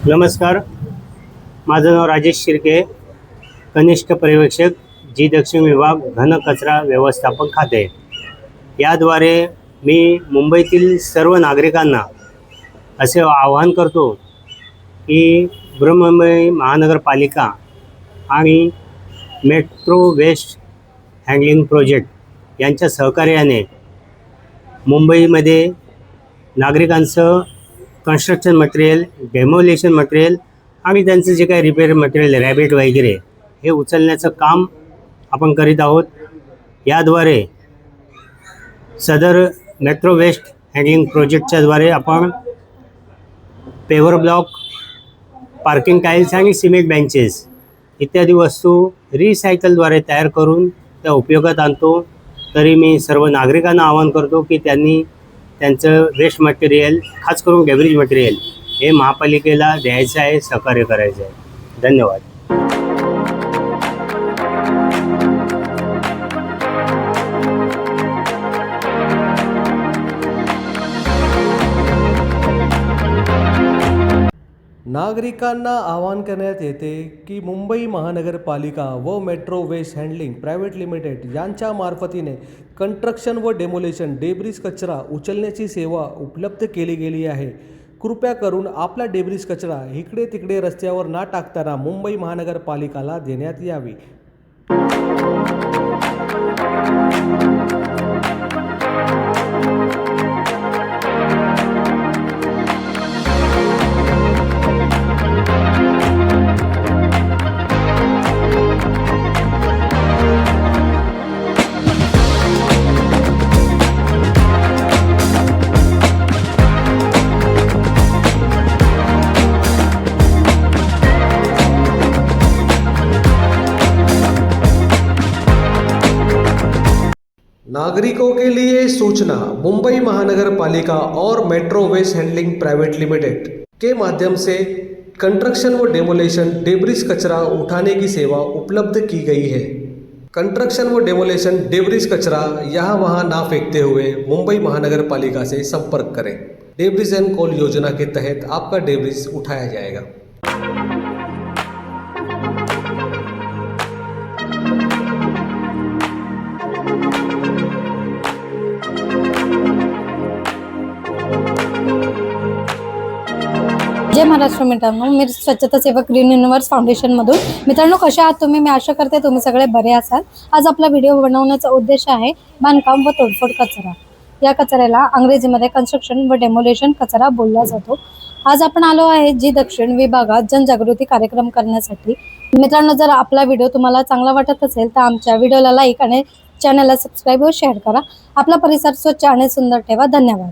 नमस्कार, माझं नाव राजेश शिर्के, कनिष्ठ पर्यवेक्षक, जी दक्षिण विभाग, घन कचरा व्यवस्थापन खाते. याद्वारे मी मुंबईतील सर्व नागरिकांना असे आवाहन करतो की बृहन्मुंबई महानगरपालिका आणि मेट्रो वेस्ट हँडलिंग प्रोजेक्ट यांच्या सहकार्याने मुंबईमध्ये नागरिकांचं कन्स्ट्रक्शन मटेरियल, डेमोलेशन मटेरियल आणि त्यांचं जे काही रिपेअर मटेरियल, रॅबिट वगैरे हे उचलण्याचं काम आपण करीत आहोत. याद्वारे सदर मेट्रो वेस्ट हँडलिंग प्रोजेक्टच्याद्वारे आपण पेवर ब्लॉक, पार्किंग टाईल्स आणि सिमेंट बेंचेस इत्यादी वस्तू रिसायकलद्वारे तयार करून त्या उपयोगात आणतो. तरी मी सर्व नागरिकांना आवाहन करतो की त्यांनी त्यांचं वेस्ट मटेरियल, खास करून डेब्रिज मटेरियल हे महापालिकेला द्यायचं आहे, सहकार्य करायचं आहे. धन्यवाद. नागरिकांना आवाहन करण्यात येते की मुंबई महानगरपालिका व metro waste handling private limited यांच्या मार्फतीने कंस्ट्रक्शन व डेमोलेशन डेब्रिज कचरा उचलण्याची सेवा उपलब्ध केली गेली आहे. कृपया करून आपला डेब्रिज कचरा इकडे तिकडे रस्त्यावर न टाकताना मुंबई महानगरपालिकाला देण्यात यावी. नागरिकों के लिए सूचना, मुंबई महानगर पालिका और metro waste handling private limited के माध्यम से कंस्ट्रक्शन व डेमोलेशन डेब्रिज कचरा उठाने की सेवा उपलब्ध की गई है. कंस्ट्रक्शन व डेमोलेशन डेब्रिज कचरा यहाँ वहाँ ना फेंकते हुए मुंबई महानगर पालिका से संपर्क करें. डेब्रिज एंड कॉल योजना के तहत आपका डेब्रिज उठाया जाएगा. जय महाराष्ट्र मित्रांनो, मी स्वच्छता सेवक ग्रीन युनिवर्स फाउंडेशनमधून. मित्रांनो, कशा आहात तुम्ही? मी आशा करते तुम्ही सगळे बरे असाल. आज आपला व्हिडिओ बनवण्याचा उद्देश आहे बांधकाम व तोडफोड कचरा. या कचऱ्याला इंग्रजीमध्ये कन्स्ट्रक्शन व डेमोलेशन कचरा बोलला जातो. आज आपण आलो आहे जी दक्षिण विभागात जनजागृती कार्यक्रम करण्यासाठी. मित्रांनो, जर आपला व्हिडिओ तुम्हाला चांगला वाटत असेल तर आमच्या व्हिडिओला लाईक आणि चॅनलला सबस्क्राईब व शेअर करा. आपला परिसर स्वच्छ आणि सुंदर ठेवा. धन्यवाद.